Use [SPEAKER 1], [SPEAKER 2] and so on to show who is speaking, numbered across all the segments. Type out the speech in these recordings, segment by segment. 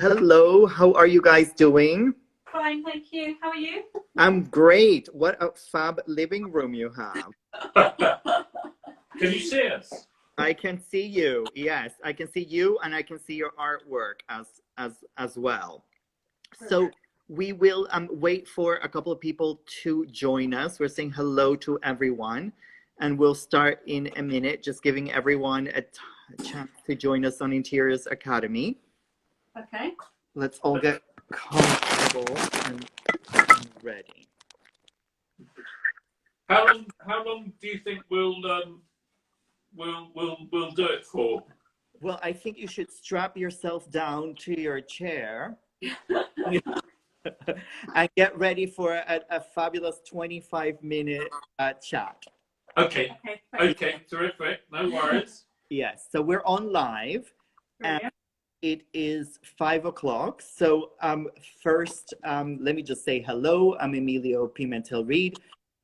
[SPEAKER 1] Hello, how are you guys doing?
[SPEAKER 2] Fine, thank you. How are you?
[SPEAKER 1] I'm great. What a fab living room you have.
[SPEAKER 3] Can you see us?
[SPEAKER 1] I can see you. Yes, I can see you and I can see your artwork as well. So we will wait for a couple of people to join us. We're saying hello to everyone and we'll start in a minute, just giving everyone a chance to join us on Interiors Academy.
[SPEAKER 2] Okay.
[SPEAKER 1] Let's all get comfortable and ready.
[SPEAKER 3] How long do you think we'll do it for?
[SPEAKER 1] Well, I think you should strap yourself down to your chair and get ready for a fabulous 25-minute chat.
[SPEAKER 3] Okay, terrific. No worries.
[SPEAKER 1] Yes, so we're on live.
[SPEAKER 2] Brilliant.
[SPEAKER 1] And it is 5 o'clock. So first, let me just say hello. I'm Emilio Pimentel-Reid.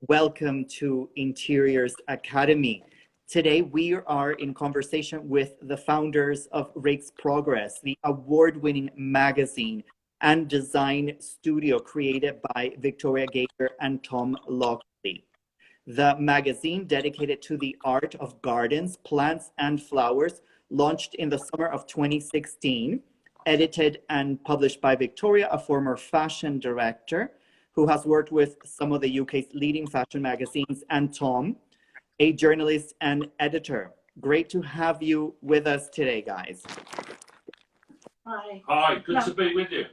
[SPEAKER 1] Welcome to Interiors Academy. Today, we are in conversation with the founders of Rakes Progress, the award-winning magazine and design studio created by Victoria Gaiger and Tom Loxley. The magazine, dedicated to the art of gardens, plants, and flowers, launched in the summer of 2016, edited and published by Victoria, a former fashion director who has worked with some of the UK's leading fashion magazines, and Tom, a journalist and editor. Great to have you with us today, guys.
[SPEAKER 2] Hi.
[SPEAKER 3] Hi, good to be with you.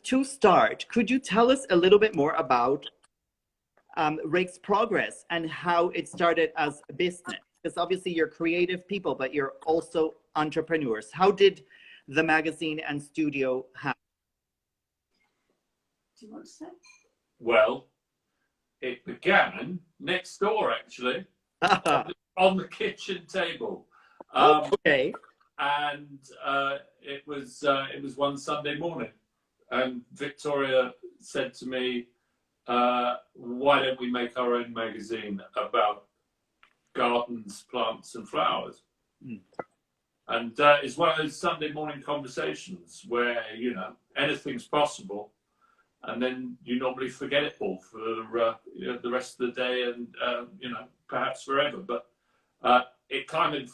[SPEAKER 1] To start, could you tell us a little bit more about Rakes Progress and how it started as a business? Because obviously you're creative people, but you're also entrepreneurs. How did the magazine and studio happen?
[SPEAKER 2] Do you want to say?
[SPEAKER 3] Well, it began next door, actually, on the kitchen table.
[SPEAKER 1] Okay.
[SPEAKER 3] And it was one Sunday morning, and Victoria said to me, "Why don't we make our own magazine about gardens, plants, and flowers?" And it's one of those Sunday morning conversations where, you know, anything's possible, and then you normally forget it all for the rest of the day and, you know, perhaps forever. But it kind of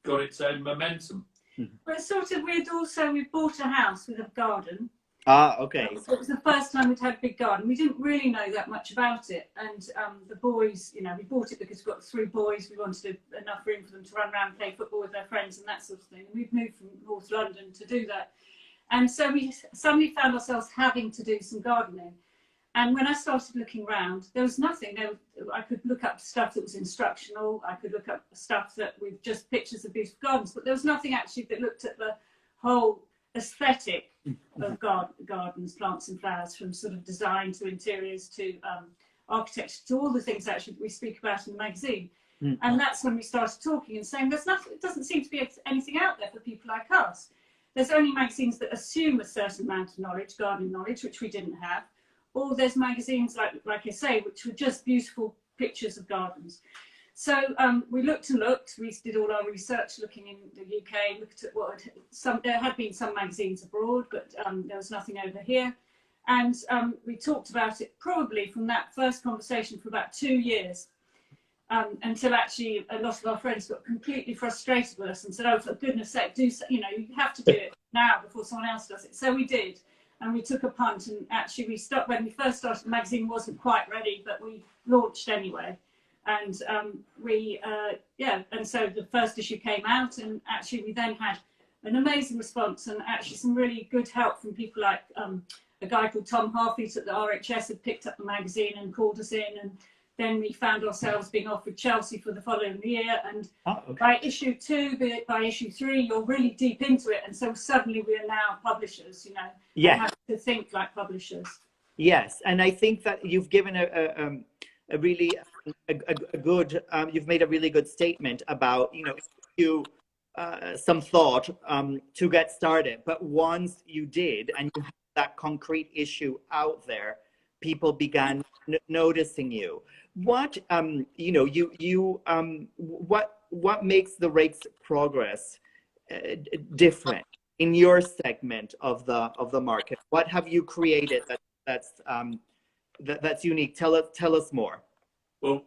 [SPEAKER 3] got its own momentum.
[SPEAKER 2] Well, it's sort of weird also. We bought a house with a garden.
[SPEAKER 1] Okay.
[SPEAKER 2] So it was the first time we'd had a big garden. We didn't really know that much about it. And the boys, you know, we bought it because we've got 3 boys. We wanted enough room for them to run around and play football with their friends and that sort of thing. And we'd moved from North London to do that. And so we suddenly found ourselves having to do some gardening. And when I started looking around, there was nothing. I could look up stuff that was instructional. I could look up stuff that with just pictures of beautiful gardens. But there was nothing actually that looked at the whole aesthetic of gardens, plants and flowers, from sort of design to interiors to architecture to all the things actually that we speak about in the magazine. And that's when we started talking and saying there's nothing, it doesn't seem to be anything out there for people like us. There's only magazines that assume a certain amount of knowledge, gardening knowledge, which we didn't have, or there's magazines like I say, which were just beautiful pictures of gardens. So we looked and looked. We did all our research, looking in the UK, looked at what there had been some magazines abroad, but there was nothing over here. And we talked about it probably from that first conversation for about 2 years, until actually a lot of our friends got completely frustrated with us and said, "Oh, for goodness sake, you have to do it now before someone else does it." So we did. And we took a punt, and actually when we first started, the magazine wasn't quite ready, but we launched anyway. And and so the first issue came out, and actually we then had an amazing response and actually some really good help from people like a guy called Tom Harfeet at the RHS had picked up the magazine and called us in, and then we found ourselves being offered Chelsea for the following year. And by issue 2, by issue 3, you're really deep into it, and so suddenly we are now publishers, you know.
[SPEAKER 1] Yes.
[SPEAKER 2] We have to think like publishers.
[SPEAKER 1] Yes, and I think that you've given a really good, you've made a really good statement about, you know, some thought to get started, but once you did and you had that concrete issue out there, people began noticing you. What you know, what makes the Rakes Progress different? in your segment of the market? What have you created that's unique? Tell us more.
[SPEAKER 3] Well,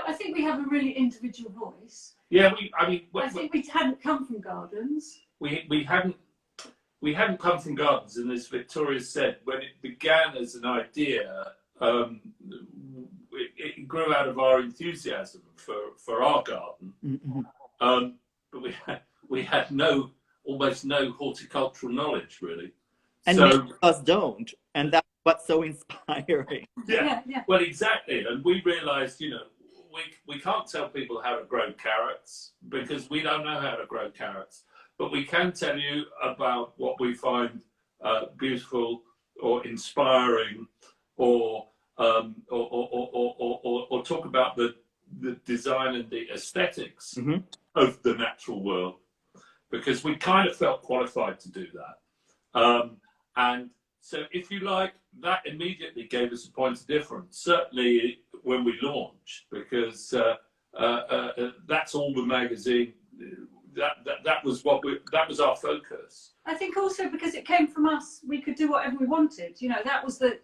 [SPEAKER 2] I think we have a really individual voice.
[SPEAKER 3] yeah,
[SPEAKER 2] I think we hadn't come from gardens.
[SPEAKER 3] we hadn't come from gardens, and as Victoria said, when it began as an idea, it grew out of our enthusiasm for our garden.
[SPEAKER 1] Mm-hmm.
[SPEAKER 3] But we had almost no horticultural knowledge, really.
[SPEAKER 1] And
[SPEAKER 3] so,
[SPEAKER 1] many of us don't, and that's what's so inspiring.
[SPEAKER 3] Yeah. Well, exactly. And we realised, we can't tell people how to grow carrots because we don't know how to grow carrots. But we can tell you about what we find beautiful or inspiring, or talk about the design and the aesthetics
[SPEAKER 1] Mm-hmm.
[SPEAKER 3] of the natural world, because we kind of felt qualified to do that. And so, if you like, that immediately gave us a point of difference, certainly when we launched, because that's all the magazine. That was our focus.
[SPEAKER 2] I think also because it came from us, we could do whatever we wanted. That was the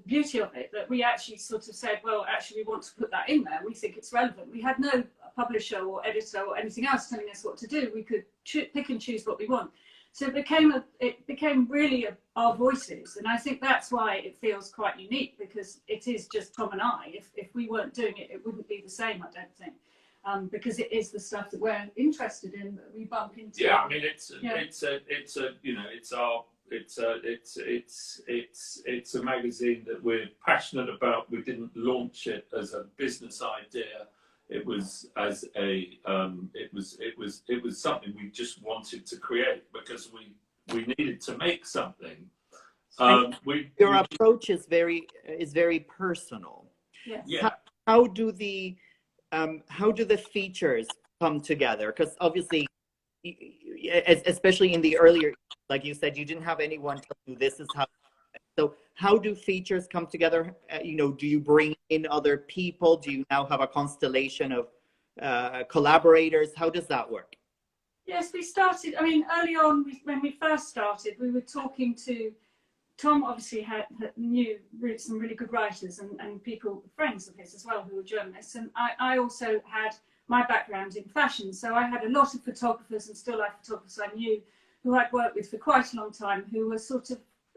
[SPEAKER 2] beauty of it, that we actually sort of said, well, actually, we want to put that in there. We think it's relevant. We had no publisher or editor or anything else telling us what to do. We could pick and choose what we want. So it became really our voices, and I think that's why it feels quite unique, because it is just Tom and I. If we weren't doing it, it wouldn't be the same, I don't think, because it is the stuff that we're interested in, that we bump into.
[SPEAKER 3] Yeah, I mean, it's a magazine that we're passionate about. We didn't launch it as a business idea. It was something we just wanted to create because we needed to make something.
[SPEAKER 1] Your approach is very personal.
[SPEAKER 2] Yes.
[SPEAKER 3] Yeah.
[SPEAKER 1] How do the features come together? Because obviously, especially in the earlier, like you said, you didn't have anyone tell you this is how. So how do features come together? Do you bring in other people? Do you now have a constellation of collaborators? How does that work?
[SPEAKER 2] Yes, we started. I mean, early on, when we first started, we were talking to Tom. Obviously, knew some really good writers and people, friends of his as well, who were journalists. And I also had my background in fashion, so I had a lot of photographers and still life photographers I knew who I'd worked with for quite a long time, who were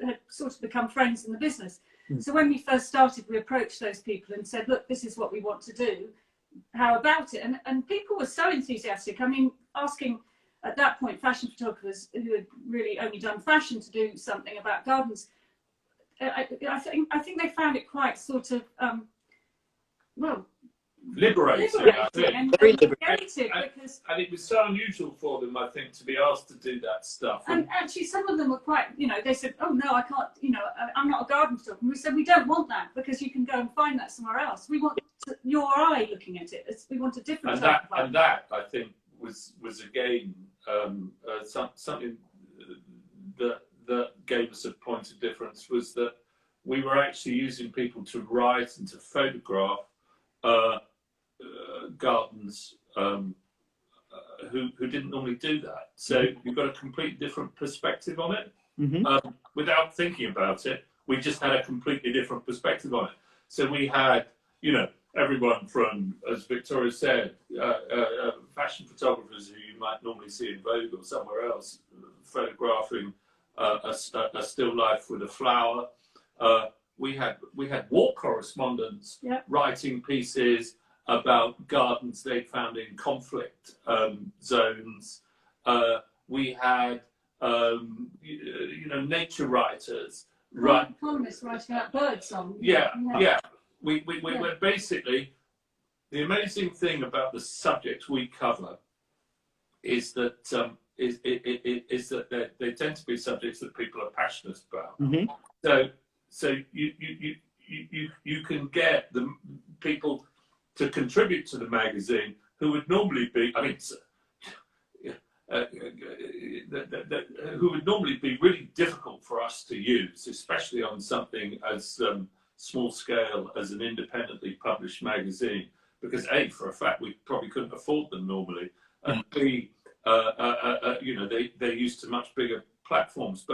[SPEAKER 2] had become friends in the business. So when we first started, we approached those people and said, look, this is what we want to do. How about it? And people were so enthusiastic. I mean, asking at that point fashion photographers who had really only done fashion to do something about gardens, I think they found it quite sort of
[SPEAKER 3] liberating
[SPEAKER 2] and creative, because
[SPEAKER 3] and it was so unusual for them, I think, to be asked to do that stuff.
[SPEAKER 2] And actually, some of them were quite, they said, oh no, I can't, I'm not a garden photographer. And we said, we don't want that, because you can go and find that somewhere else. We want your eye looking at it. We want a different type of eye.
[SPEAKER 3] And that, I think, was again something that gave us a point of difference, was that we were actually using people to write and to photograph gardens who didn't normally do that. So you've got a completely different perspective on it.
[SPEAKER 1] Mm-hmm.
[SPEAKER 3] Without thinking about it, we just had a completely different perspective on it. So we had, everyone from, as Victoria said, fashion photographers who you might normally see in Vogue or somewhere else, photographing a still life with a flower. We had war correspondents writing pieces about gardens they'd found in conflict zones. We had nature writers,
[SPEAKER 2] columnists writing about birdsong.
[SPEAKER 3] Yeah. We were basically, the amazing thing about the subjects we cover is that they tend to be subjects that people are passionate about.
[SPEAKER 1] Mm-hmm.
[SPEAKER 3] So you can get the people to contribute to the magazine who would normally be, who would normally be really difficult for us to use, especially on something as small scale as an independently published magazine. because A, for a fact, we probably couldn't afford them normally, and B, you know, they're used to much bigger platforms.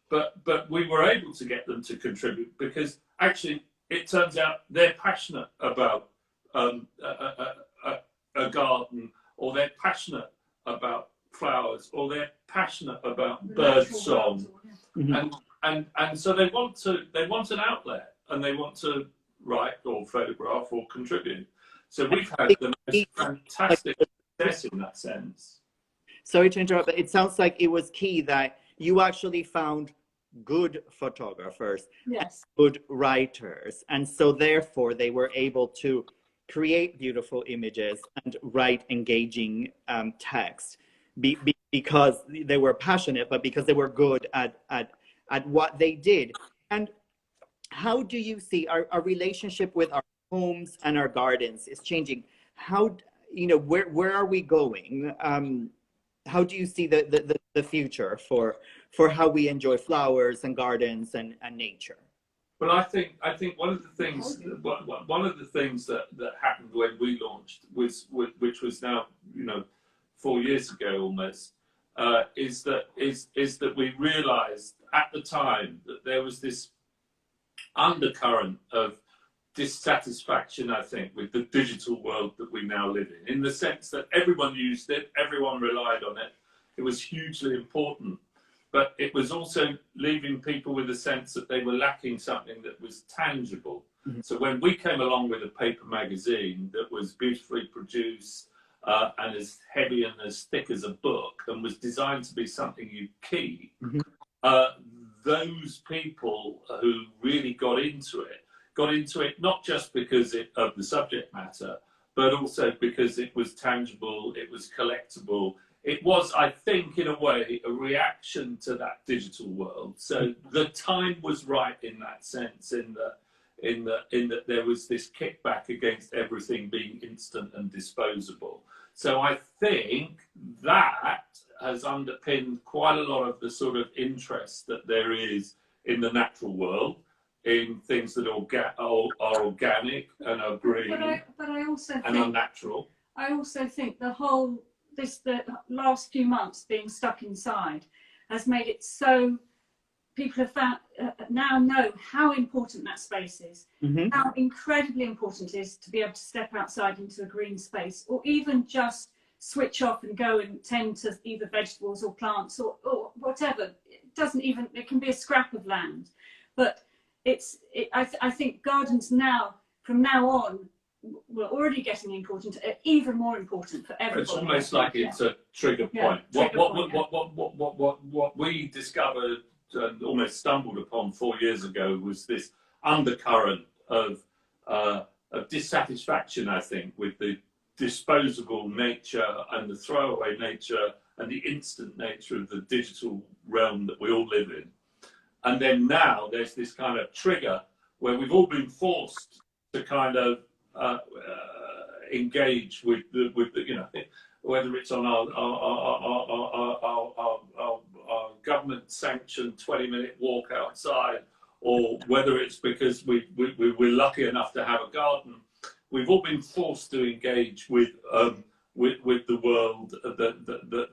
[SPEAKER 3] But we were able to get them to contribute because actually it turns out they're passionate about a garden, or they're passionate about flowers, or they're passionate about bird song, and so they want an outlet, and they want to write or photograph or contribute. So we've had the most fantastic success in that sense.
[SPEAKER 1] Sorry to interrupt, but it sounds like it was key that you actually found good photographers,
[SPEAKER 2] yes,
[SPEAKER 1] and good writers, and so therefore they were able to create beautiful images and write engaging text because they were passionate, but because they were good at what they did. And how do you see our relationship with our homes and our gardens is changing? How, you know, where are we going? How do you see the future for how we enjoy flowers and gardens and nature?
[SPEAKER 3] Well, I think one of the things that happened when we launched was, which was now, you know, 4 years ago almost, is that we realised at the time that there was this undercurrent of dissatisfaction, I think, with the digital world that we now live in the sense that everyone used it, everyone relied on it, it was hugely important, but it was also leaving people with a sense that they were lacking something that was tangible. Mm-hmm. So when we came along with a paper magazine that was beautifully produced and as heavy and as thick as a book and was designed to be something you keep, mm-hmm. Those people who really got into it not just because of the subject matter, but also because it was tangible, it was collectible. It was, I think, in a way, a reaction to that digital world. So the time was right in that sense, in that there was this kickback against everything being instant and disposable. So I think that has underpinned quite a lot of the sort of interest that there is in the natural world, in things that are organic and are green,
[SPEAKER 2] but I also
[SPEAKER 3] and
[SPEAKER 2] think,
[SPEAKER 3] are natural.
[SPEAKER 2] I also think the last few months being stuck inside has made it so people have found now know how important that space is, mm-hmm. how incredibly important it is to be able to step outside into a green space, or even just switch off and go and tend to either vegetables or plants or whatever. It can be a scrap of land, but I think gardens now, from now on, we're already getting important, even more important for everybody.
[SPEAKER 3] It's almost like it's a trigger point. What we discovered and almost stumbled upon 4 years ago was this undercurrent of dissatisfaction, I think, with the disposable nature and the throwaway nature and the instant nature of the digital realm that we all live in. And then now there's this kind of trigger where we've all been forced to kind of engage with the you know, whether it's on our government sanctioned 20-minute walk outside, or whether it's because we're lucky enough to have a garden. We've all been forced to engage with the world that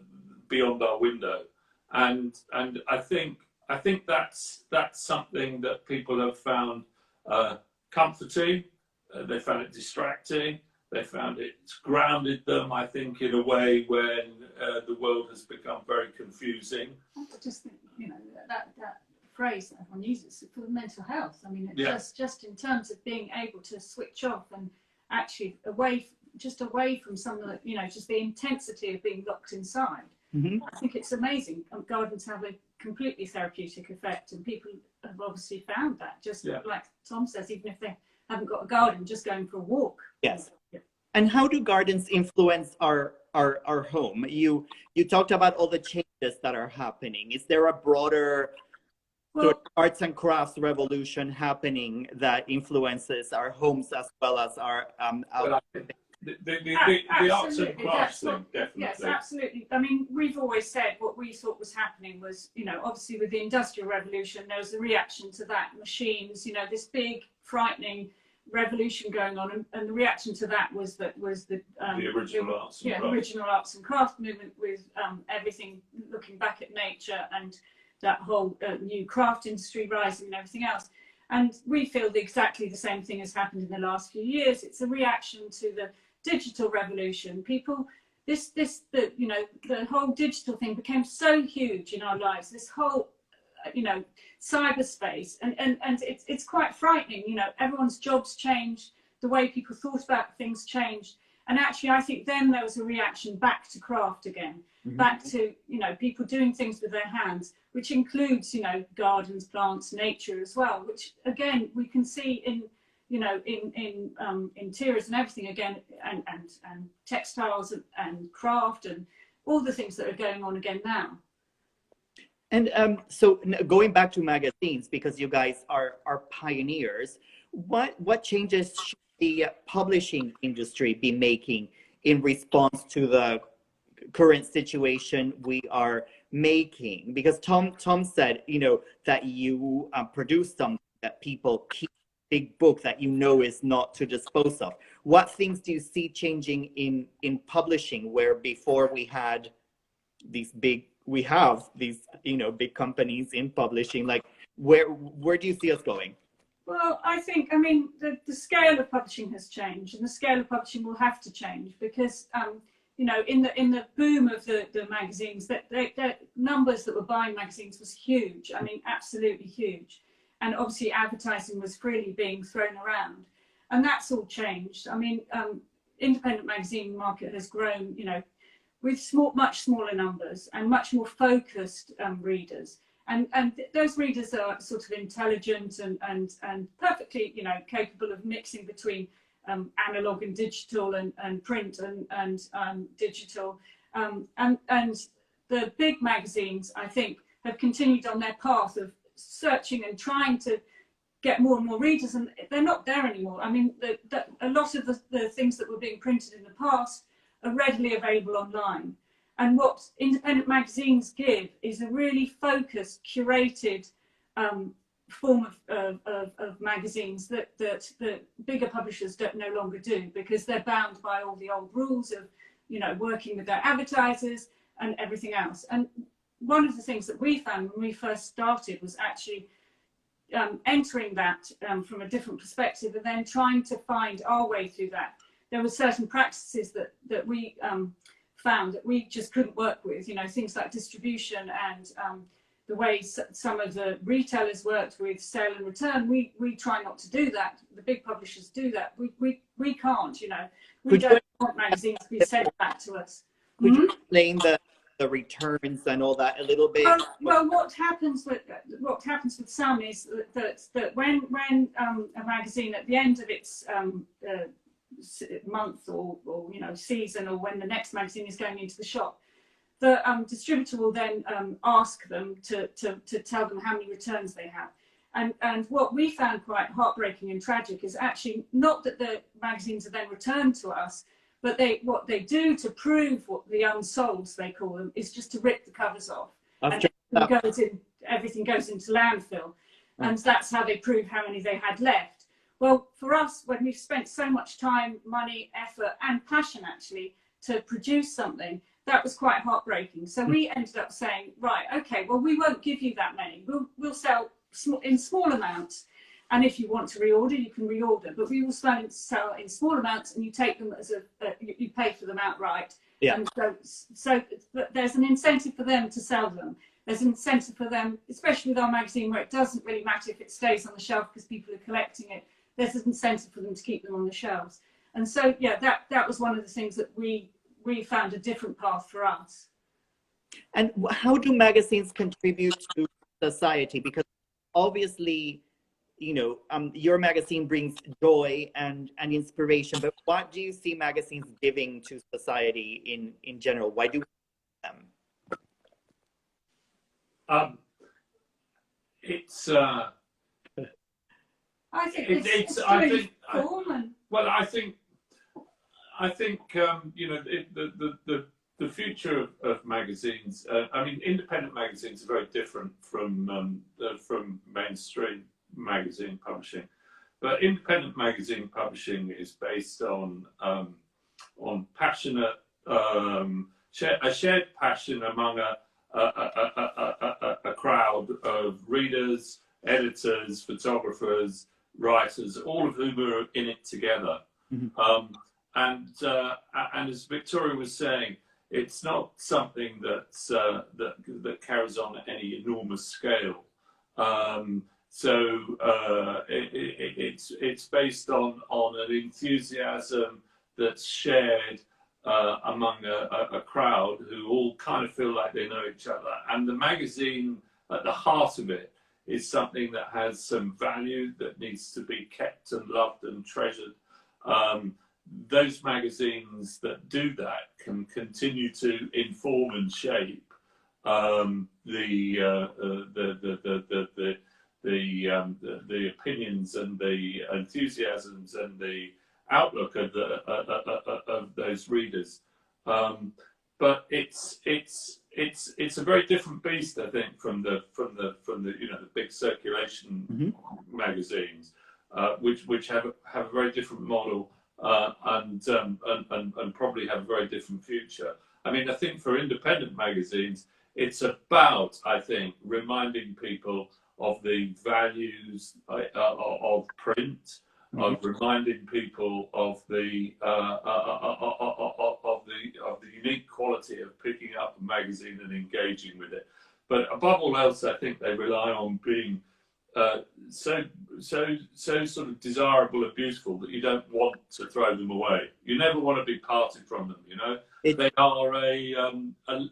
[SPEAKER 3] beyond our window, and I think that's something that people have found comforting. They found it distracting. They found it's grounded them, I think, in a way when the world has become very confusing.
[SPEAKER 2] I just think, you know, that phrase that everyone uses for the mental health. I mean, just in terms of being able to switch off and actually away from some of the, you know, just the intensity of being locked inside. Mm-hmm. I think it's amazing. Gardens have a completely therapeutic effect, and people have obviously found that. Just like Tom says, even if they haven't got a garden, just going for a walk.
[SPEAKER 1] Yes. Yeah. And how do gardens influence our home? You talked about all the changes that are happening. Is there a broader sort of arts and crafts revolution happening that influences our homes as well as our
[SPEAKER 3] the arts and crafts thing, definitely.
[SPEAKER 2] Yes, absolutely. I mean, we've always said what we thought was happening was, you know, obviously with the Industrial Revolution, there was a reaction to that. Machines, you know, this big, frightening revolution going on, and the reaction to that was the
[SPEAKER 3] original arts and
[SPEAKER 2] the
[SPEAKER 3] craft.
[SPEAKER 2] original arts and craft movement, with everything looking back at nature, and that whole new craft industry rising and everything else. And we feel exactly the same thing has happened in the last few years. It's a reaction to the digital revolution. People, the whole digital thing became so huge in our lives. This whole, cyberspace, and it's quite frightening. Everyone's jobs changed, the way people thought about things changed, and actually, I think then there was a reaction back to craft again, back to people doing things with their hands, which includes gardens, plants, nature as well, which again we can see in interiors and everything again, and textiles and craft and all the things that are going on again now.
[SPEAKER 1] And so going back to magazines, because you guys are pioneers, what changes should the publishing industry be making in response to the current situation we are making? Because Tom said, that you produce something that people keep, big book that is not to dispose of. What things do you see changing in publishing, where before we have these big companies in publishing? Like where do you see us going?
[SPEAKER 2] Well, I think, the scale of publishing has changed, and the scale of publishing will have to change, because in the boom of the magazines, that the numbers that were buying magazines was huge. Absolutely huge. And obviously advertising was freely being thrown around, and that's all changed. Independent magazine market has grown, with much smaller numbers and much more focused readers, and those readers are sort of intelligent and perfectly capable of mixing between analog and digital, and print and digital, and the big magazines, I think, have continued on their path of searching and trying to get more and more readers, and they're not there anymore. A lot of the things that were being printed in the past are readily available online, and what independent magazines give is a really focused, curated form of magazines that the bigger publishers no longer do, because they're bound by all the old rules of working with their advertisers and everything else. And one of the things that we found when we first started was actually entering that from a different perspective, and then trying to find our way through that. There were certain practices that we found that we just couldn't work with, things like distribution and the way some of the retailers worked with sale and return. We try not to do that. The big publishers do that. We can't, we don't want magazines to be sent back to us.
[SPEAKER 1] Could you explain the returns and all that a little bit?
[SPEAKER 2] Well, what happens with some is that when a magazine at the end of its month or season, or when the next magazine is going into the shop, the distributor will then ask them to tell them how many returns they have. And what we found quite heartbreaking and tragic is actually not that the magazines are then returned to us, but what they do to prove what the unsolds, they call them, is just to rip the covers off. And everything goes into landfill. And that's how they prove how many they had left. Well, for us, when we've spent so much time, money, effort, and passion actually to produce something, that was quite heartbreaking. So we ended up saying, right, okay, well, we won't give you that many. We'll sell in small amounts. And if you want to reorder, you can reorder. But we will sell in small amounts, and you take them as you pay for them outright. Yeah. And so there's an incentive for them to sell them. There's an incentive for them, especially with our magazine, where it doesn't really matter if it stays on the shelf because people are collecting it. There's an incentive for them to keep them on the shelves. And so, yeah, that was one of the things that we found a different path for us.
[SPEAKER 1] And how do magazines contribute to society? Because obviously, your magazine brings joy and inspiration, but what do you see magazines giving to society in general? Why do we them?
[SPEAKER 2] I think it's really cool.
[SPEAKER 3] Well, I think the future of magazines. Independent magazines are very different from mainstream magazine publishing. But independent magazine publishing is based on passionate, a shared passion among a crowd of readers, editors, photographers, writers, all of whom are in it together. Mm-hmm. And as Victoria was saying, it's not something that's that carries on at any enormous scale. It's based on an enthusiasm that's shared among a crowd who all kind of feel like they know each other. And the magazine, at the heart of it, is something that has some value that needs to be kept and loved and treasured. Those magazines that do that can continue to inform and shape the opinions and the enthusiasms and the outlook of those readers. But it's a very different beast, I think, from the the big circulation mm-hmm. magazines, which have a very different model. And probably have a very different future. I mean, I think for independent magazines, it's about, I think, reminding people of the values of print, mm-hmm. of reminding people of the unique quality of picking up a magazine and engaging with it. But above all else, I think they rely on being so sort of desirable and beautiful that you don't want to throw them away. You never want to be parted from them. They are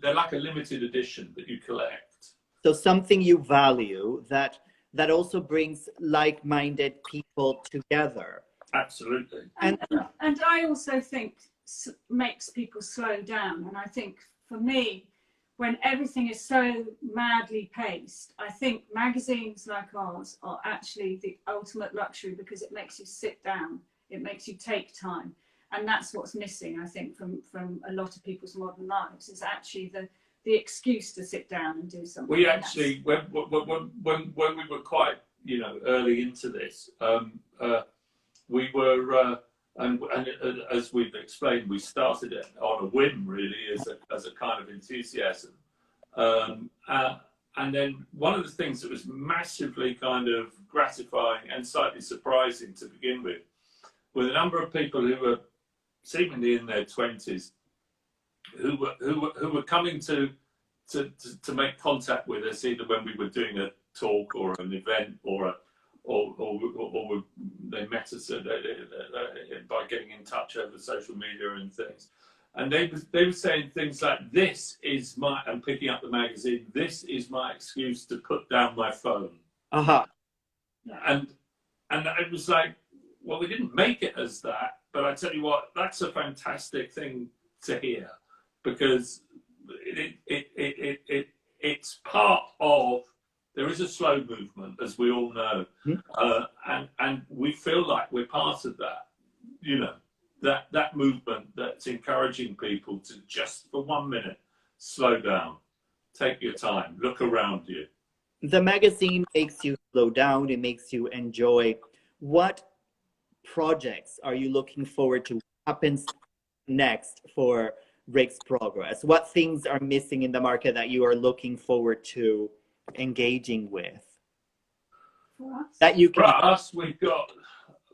[SPEAKER 3] they're like a limited edition that you collect.
[SPEAKER 1] So something you value that also brings like-minded people together.
[SPEAKER 3] Absolutely.
[SPEAKER 2] And I also think makes people slow down. And I think for me, when everything is so madly paced, I think magazines like ours are actually the ultimate luxury because it makes you sit down, it makes you take time. And that's what's missing, I think, from a lot of people's modern lives, is actually the excuse to sit down and do something.
[SPEAKER 3] We actually, when we were quite, early into this, we were, and as we've explained, we started it on a whim, really, as a kind of enthusiasm. And then one of the things that was massively kind of gratifying and slightly surprising to begin with were the number of people who were seemingly in their 20s who were coming to make contact with us, either when we were doing a talk or an event or they met us by getting in touch over social media and things, and they were saying things like, "This is my," and picking up the magazine, "This is my excuse to put down my phone."
[SPEAKER 1] Uh-huh.
[SPEAKER 3] And it was like, well, we didn't make it as that, but I tell you what, that's a fantastic thing to hear, because it's part of. There is a slow movement, as we all know, and we feel like we're part of that. That movement that's encouraging people to just for 1 minute slow down, take your time, look around you.
[SPEAKER 1] The magazine makes you slow down. It makes you enjoy. What projects are you looking forward to? What happens next for Rakes Progress? What things are missing in the market that you are looking forward to engaging with?
[SPEAKER 2] For us?
[SPEAKER 1] That you can.
[SPEAKER 3] For us, we've got.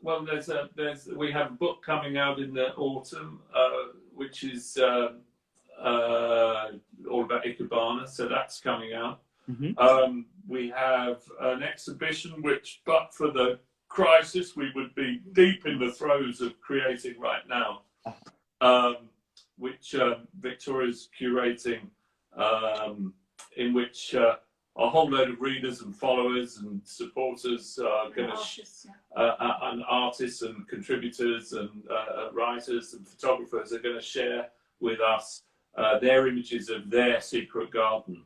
[SPEAKER 3] Well, we have a book coming out in the autumn, which is all about Ikebana, so that's coming out. Mm-hmm. We have an exhibition which, but for the crisis, we would be deep in the throes of creating right now, which Victoria's curating, in which a whole load of readers and followers and supporters are going to, and artists and contributors and writers and photographers are going to share with us their images of their secret garden.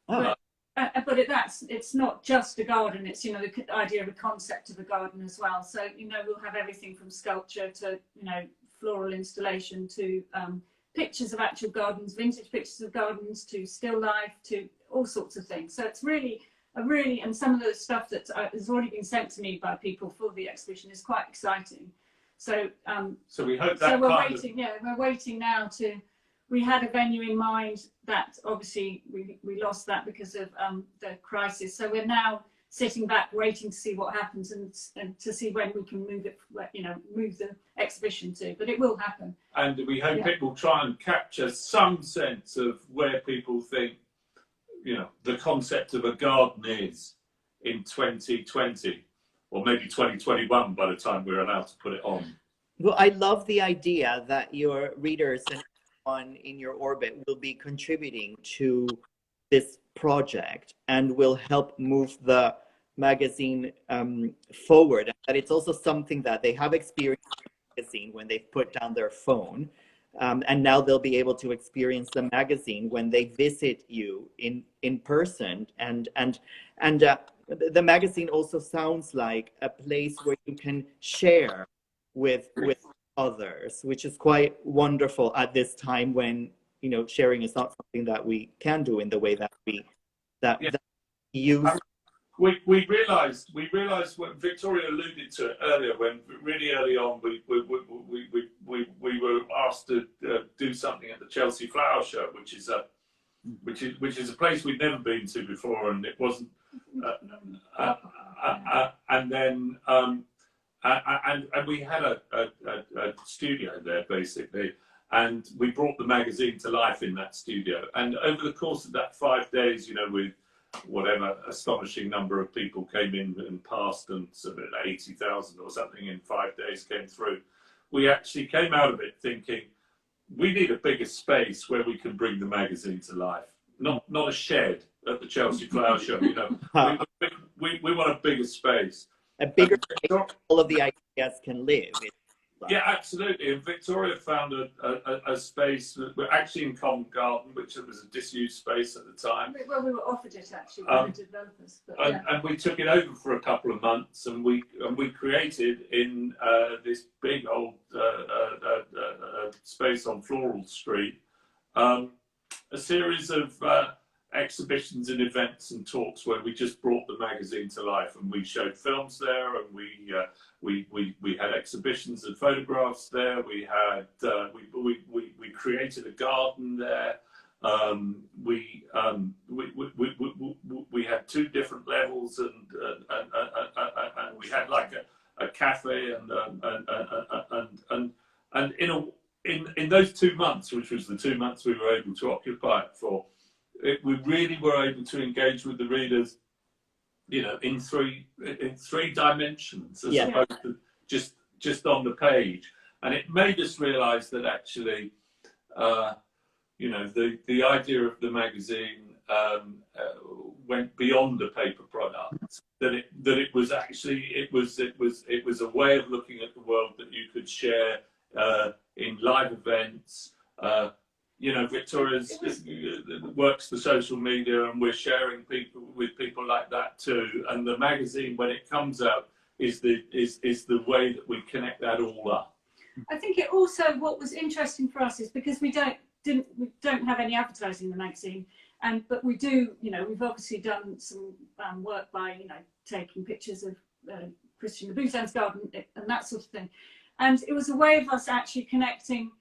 [SPEAKER 2] But it's not just a garden, it's the idea of a concept of a garden as well. So we'll have everything from sculpture to floral installation to pictures of actual gardens, vintage pictures of gardens, to still life, to all sorts of things. So it's really really, and some of the stuff that has already been sent to me by people for the exhibition is quite exciting. So
[SPEAKER 3] so we hope that
[SPEAKER 2] so we're waiting. Yeah, we're waiting now to. We had a venue in mind that obviously we lost that because of the crisis. So we're now sitting back, waiting to see what happens and to see when we can move it, move the exhibition to. But it will happen.
[SPEAKER 3] And we hope it will try and capture some sense of where people think, the concept of a garden is in 2020, or maybe 2021 by the time we're allowed to put it on.
[SPEAKER 1] Well, I love the idea that your readers and everyone in your orbit will be contributing to this project and will help move the magazine forward. And that it's also something that they have experienced in the magazine when they've put down their phone. And now they'll be able to experience the magazine when they visit you in person. And the magazine also sounds like a place where you can share with others, which is quite wonderful at this time when sharing is not something that we can do in the way that we use.
[SPEAKER 3] We realised what Victoria alluded to it earlier, when really early on we were asked to do something at the Chelsea Flower Show, which is a place we'd never been to before, and it wasn't. And then and we had a studio there basically, and we brought the magazine to life in that studio. And over the course of that 5 days, with whatever astonishing number of people came in and passed, and sort of 80,000 or something in 5 days came through, we actually came out of it thinking we need a bigger space where we can bring the magazine to life, not a shed at the Chelsea Flower Show. We want a bigger space,
[SPEAKER 1] a bigger space where all of the ideas can live.
[SPEAKER 3] Yeah, absolutely. And Victoria found a space that we're actually in Covent Garden, which was a disused space at the time.
[SPEAKER 2] Well, we were offered it actually by the developers. But,
[SPEAKER 3] and we took it over for a couple of months, and we created in this big old space on Floral Street a series of exhibitions and events and talks where we just brought the magazine to life, and we showed films there, and we had exhibitions and photographs there. We had we created a garden there. We had 2 different levels, and we had like a cafe, and in those 2 months, which was the 2 months we were able to occupy it for, we really were able to engage with the readers, in three dimensions, as opposed to just on the page. And it made us realise that actually, the idea of the magazine went beyond a paper product. That it was actually it was a way of looking at the world that you could share in live events. Victoria works the social media, and we're sharing with people like that too. And the magazine, when it comes out, is the way that we connect that all up.
[SPEAKER 2] I think it also, what was interesting for us is because we don't have any advertising in the magazine, but we do, we've obviously done some work by taking pictures of Christian Louboutin's garden and that sort of thing, and it was a way of us actually connecting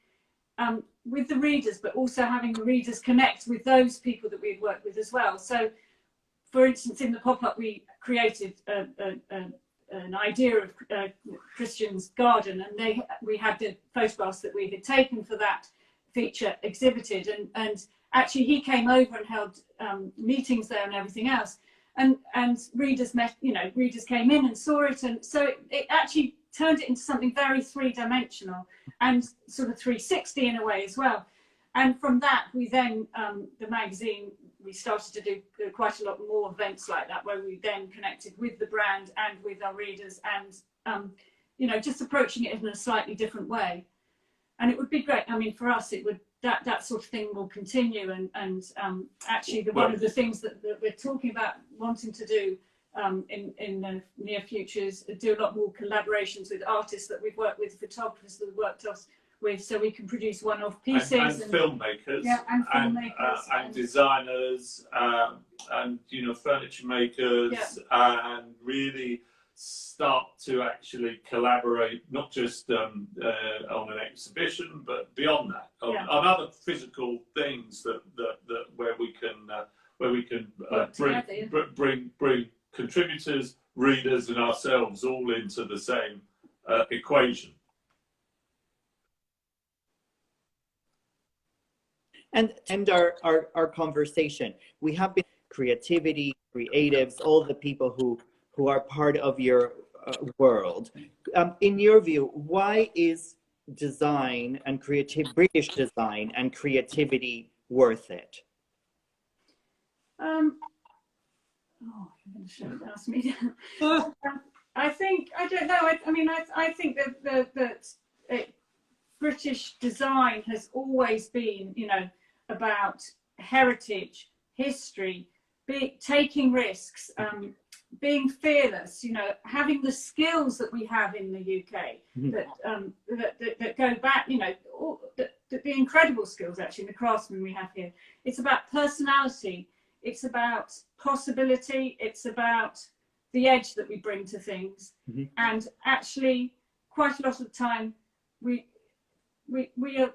[SPEAKER 2] with the readers, but also having the readers connect with those people that we'd worked with as well. So, for instance, in the pop-up, we created an idea of Christian's garden, and we had the photographs that we had taken for that feature exhibited, and actually he came over and held meetings there and everything else, and readers readers came in and saw it, and so it actually turned it into something very three-dimensional and sort of 360 in a way as well. And from that, we then, the magazine, we started to do quite a lot more events like that, where we then connected with the brand and with our readers, and just approaching it in a slightly different way. And it would be great. I mean, for us, it would that sort of thing will continue. And actually, one of the things that we're talking about wanting to do in the near future is do a lot more collaborations with artists that we've worked with, photographers that we've worked with, so we can produce one-off pieces.
[SPEAKER 3] And filmmakers.
[SPEAKER 2] Yeah, and filmmakers.
[SPEAKER 3] And designers, and furniture makers, and really start to actually collaborate, not just on an exhibition, but beyond that, on other physical things that where we can bring contributors, readers, and ourselves all into the same equation.
[SPEAKER 1] And our conversation, we have been creativity, creatives, all the people who are part of your world. In your view, why is design and British design and creativity worth it?
[SPEAKER 2] I'm going to ask me. I think, I don't know. I think that British design has always been, about heritage, history, taking risks, being fearless, having the skills that we have in the UK that go back, the incredible skills actually, the craftsmen we have here. It's about personality. It's about possibility. It's about the edge that we bring to things. And actually, quite a lot of the time, we are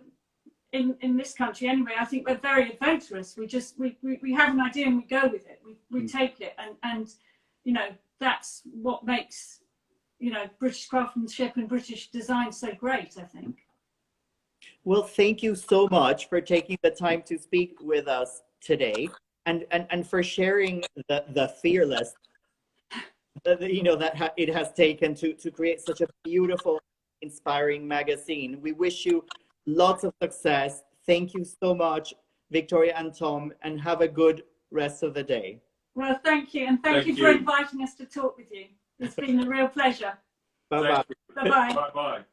[SPEAKER 2] in this country anyway. I think we're very adventurous. We have an idea and we go with it. We take it, and that's what makes British craftsmanship and British design so great, I think.
[SPEAKER 1] Well, thank you so much for taking the time to speak with us today, and for sharing the fearless that it has taken to create such a beautiful, inspiring magazine. We wish you lots of success. Thank you so much, Victoria and Tom, and have a good rest of the day.
[SPEAKER 2] Well, thank you, and thank you for inviting us to talk with you. It's been a real pleasure.
[SPEAKER 1] Bye-bye.
[SPEAKER 2] Bye-bye.
[SPEAKER 3] Bye-bye.